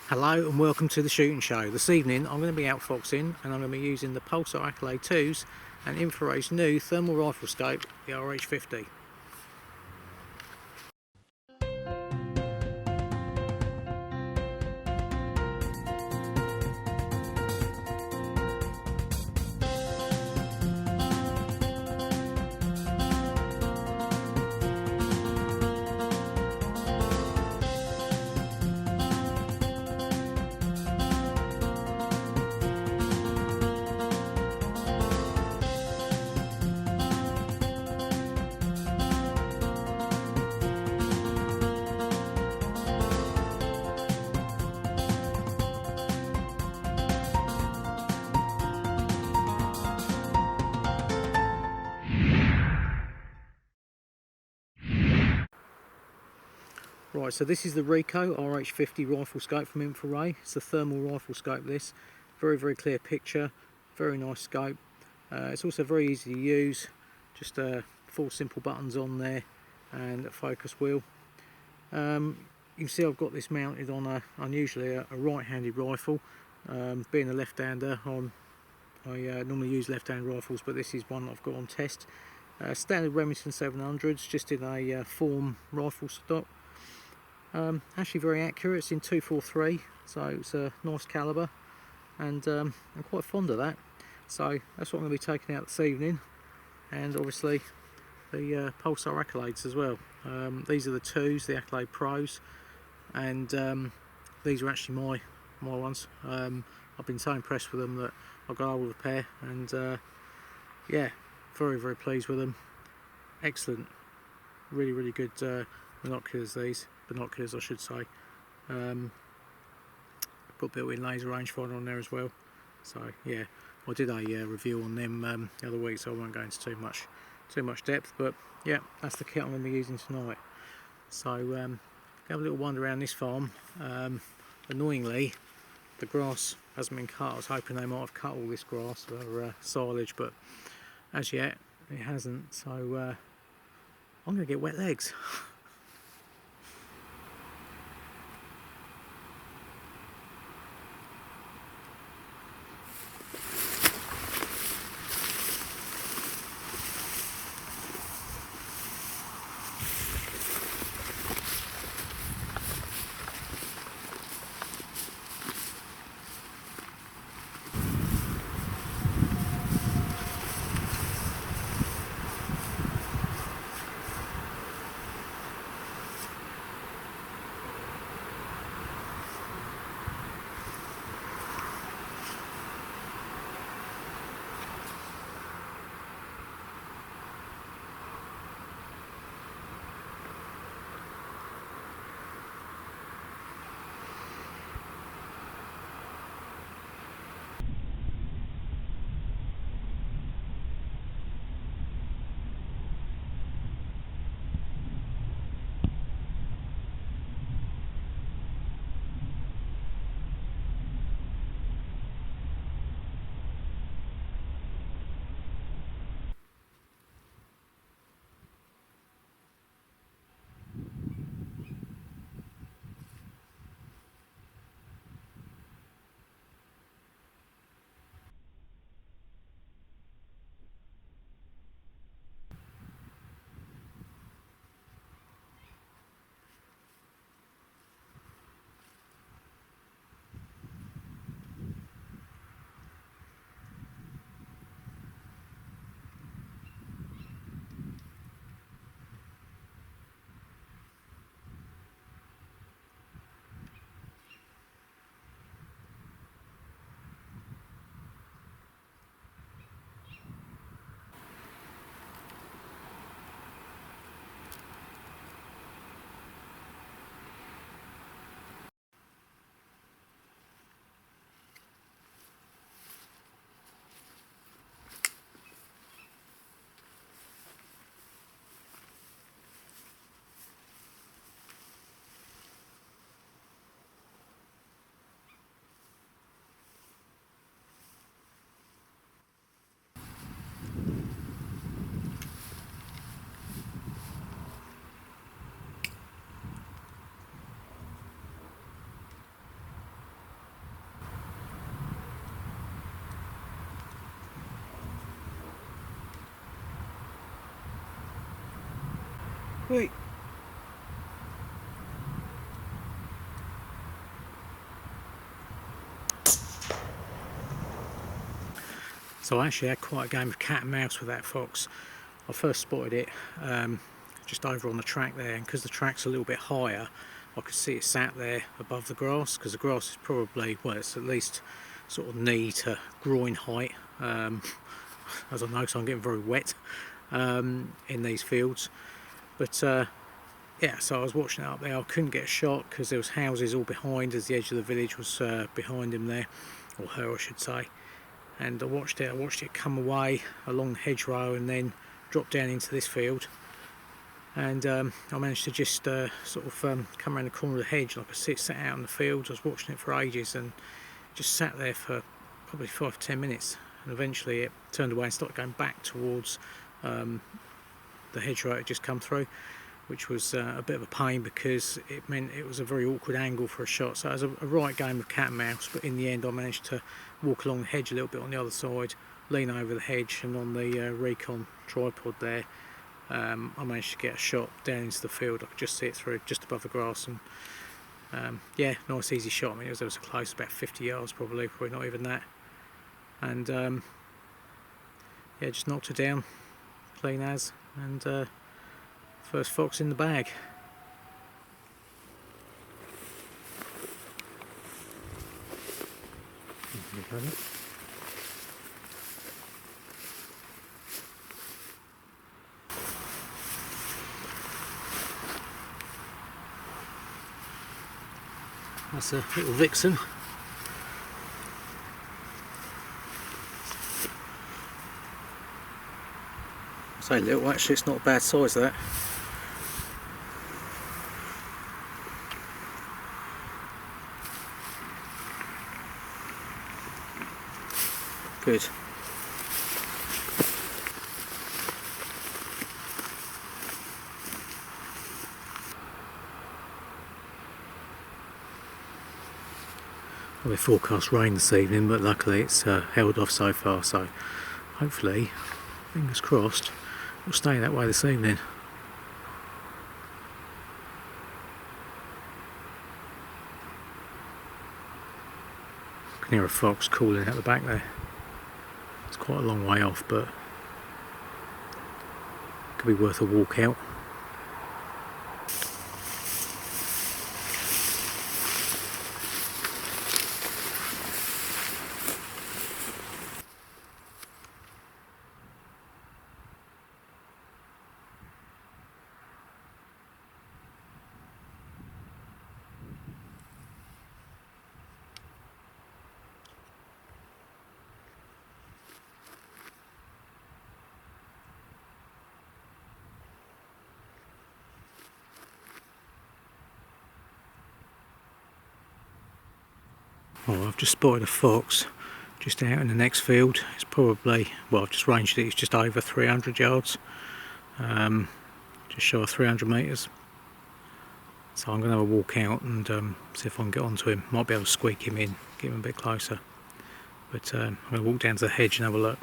Hello and welcome to the shooting show. This evening I'm going to be outfoxing and I'm going to be using the Pulsar Accolade 2s and InfiRay's new thermal rifle scope, the RH50. Right, so this is the Rico RH50 rifle scope from InfiRay. It's a thermal rifle scope this. Very clear picture, very nice scope. It's also very easy to use, just 4 simple buttons on there and a focus wheel. You can see I've got this mounted on unusually a right-handed rifle. Being a left-hander, I normally use left-hand rifles, but this is one that I've got on test. Standard Remington 700s, just in a form rifle stock. Actually very accurate. It's in 243, so it's a nice calibre, and I'm quite fond of that. So that's what I'm going to be taking out this evening, and obviously the Pulsar Accolades as well. These are the 2s, the Accolade Pros, and these are actually my ones. I've been so impressed with them that I got hold of a pair, and yeah, very pleased with them. Excellent, really good binoculars I should say. Got built-in laser rangefinder on there as well. So yeah, I did a review on them the other week, so I won't go into too much depth. But yeah, that's the kit I'm going to be using tonight. So have a little wander around this farm. Annoyingly, the grass hasn't been cut. I was hoping they might have cut all this grass for silage, but as yet it hasn't. So I'm going to get wet legs. Wait. So I actually had quite a game of cat and mouse with that fox. I first spotted it just over on the track there, and because the track's a little bit higher, I could see it sat there above the grass, because the grass is probably, well, it's at least sort of knee to groin height, as I know, so I'm getting very wet in these fields. But yeah, so I was watching it up there. I couldn't get a shot because there was houses all behind, as the edge of the village was behind him there, or her I should say. And I watched it come away along the hedgerow and then drop down into this field. And I managed to just sort of come around the corner of the hedge, and I could see it sat out in the field. I was watching it for ages and just sat there for probably 5 to 10 minutes. And eventually it turned away and started going back towards the hedgerow it had just come through, which was a bit of a pain because it meant it was a very awkward angle for a shot. So it was a right game of cat and mouse, but in the end I managed to walk along the hedge a little bit on the other side, lean over the hedge, and on the Recon tripod there I managed to get a shot down into the field. I could just see it through just above the grass, and yeah, nice easy shot. I mean, it was ever so close, about 50 yards probably not even that. And yeah, just knocked her down clean as, and first fox in the bag. That's a little vixen. I say little, actually it's not a bad size that. Good. Well, we forecast rain this evening, but luckily it's held off so far, so hopefully, fingers crossed, it'll stay that way this evening. I can hear a fox calling out the back there. It's quite a long way off, but could be worth a walk out. Oh, I've just spotted a fox just out in the next field. It's probably, well, I've just ranged it, it's just over 300 yards, just shy of 300 metres. So I'm going to have a walk out and see if I can get onto him. Might be able to squeak him in, get him a bit closer. But I'm going to walk down to the hedge and have a look.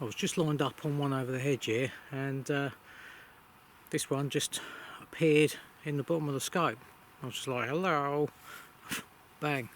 I was just lined up on one over the hedge here, and this one just appeared in the bottom of the scope. I was just like, hello, bang,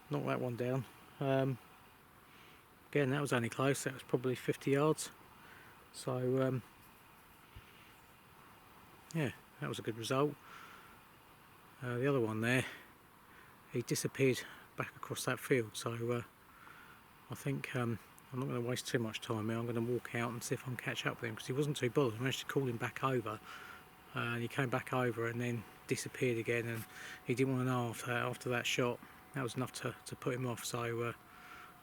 knocked that one down. Again, that was only close, that was probably 50 yards. So yeah, that was a good result. The other one there, he disappeared back across that field, so I think I'm not going to waste too much time here. I'm going to walk out and see if I can catch up with him, because he wasn't too bothered. I managed to call him back over, and he came back over and then disappeared again, and he didn't want to know after that shot. That was enough to put him off, so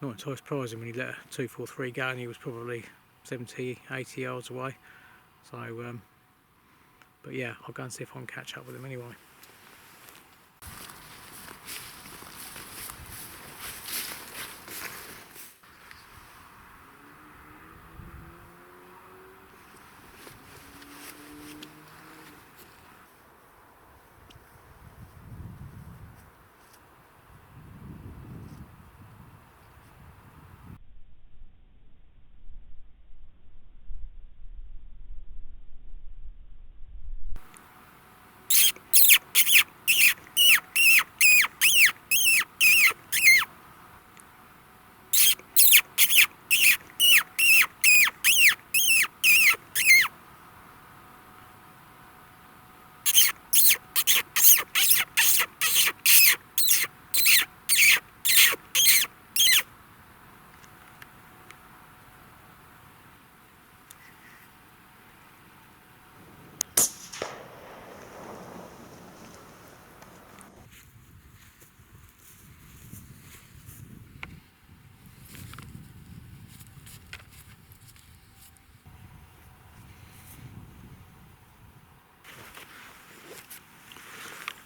not entirely surprising when he let a 243 go and he was probably 70, 80 yards away. So but yeah, I'll go and see if I can catch up with him anyway.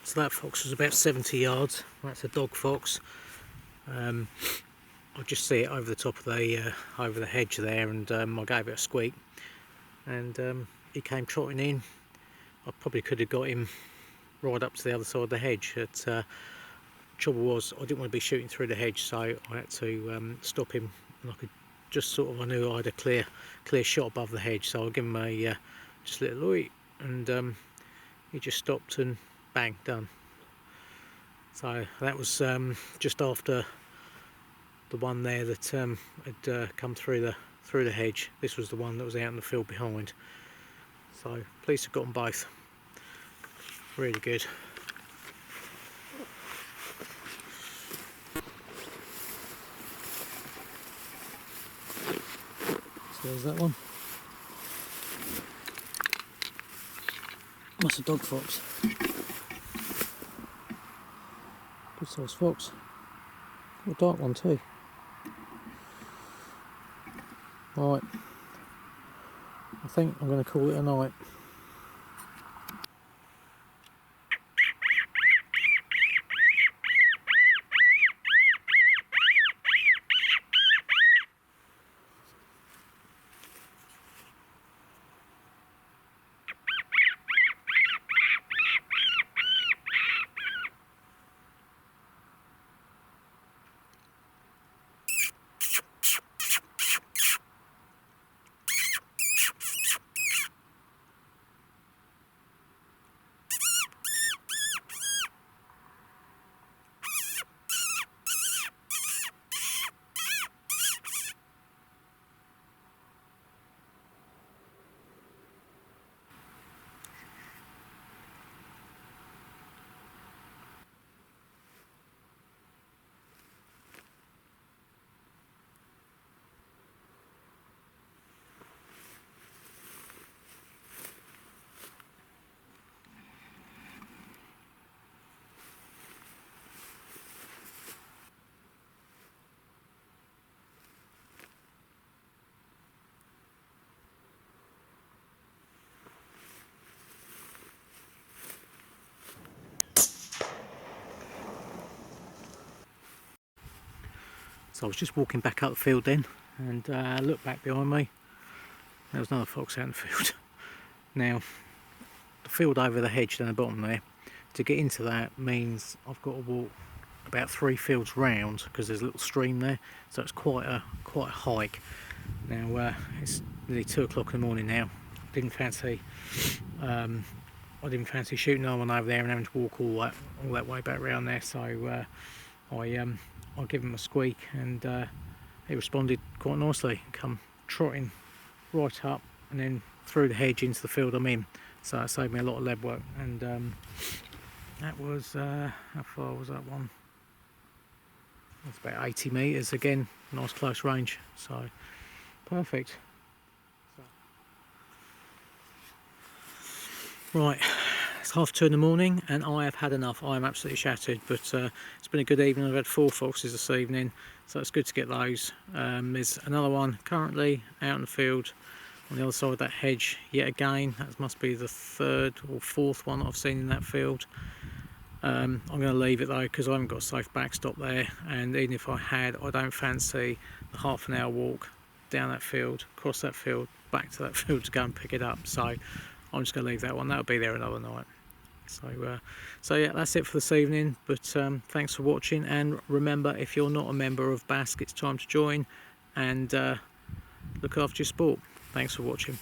So that fox was about 70 yards. That's a dog fox. I just see it over the top of the hedge there, and I gave it a squeak, and he came trotting in. I probably could have got him right up to the other side of the hedge. But trouble was, I didn't want to be shooting through the hedge, so I had to stop him, and I could just sort of, I knew I had a clear shot above the hedge, so I'll give him a just a little oi, and he just stopped and bang, done. So that was just after the one there that had come through the hedge. This was the one that was out in the field behind. So pleased to have got them both. Really good. So there's that one. That's a dog fox. Good size fox. A dark one too. Right, I think I'm going to call it a night. So I was just walking back up the field then, and looked back behind me. There was another fox out in the field. Now, the field over the hedge down the bottom there, to get into that means I've got to walk about 3 fields round, because there's a little stream there, so it's quite a hike. Now it's nearly 2 o'clock in the morning now. Didn't fancy I didn't fancy shooting no one over there and having to walk all that way back around there, so I give him a squeak, and he responded quite nicely, come trotting right up and then through the hedge into the field I'm in. So it saved me a lot of lead work, and that was how far was that one? That's about 80 metres again, nice close range, so perfect. Right, it's 2:30 in the morning and I have had enough. I am absolutely shattered, but it's been a good evening. I've had 4 foxes this evening, so it's good to get those. There's another one currently out in the field on the other side of that hedge yet again. That must be the 3rd or 4th one I've seen in that field. I'm going to leave it though, because I haven't got a safe backstop there, and even if I had, I don't fancy the half an hour walk down that field, across that field, back to that field to go and pick it up. So I'm just going to leave that one. That'll be there another night. So yeah, that's it for this evening. But thanks for watching, and remember, if you're not a member of BASC, it's time to join and look after your sport. Thanks for watching.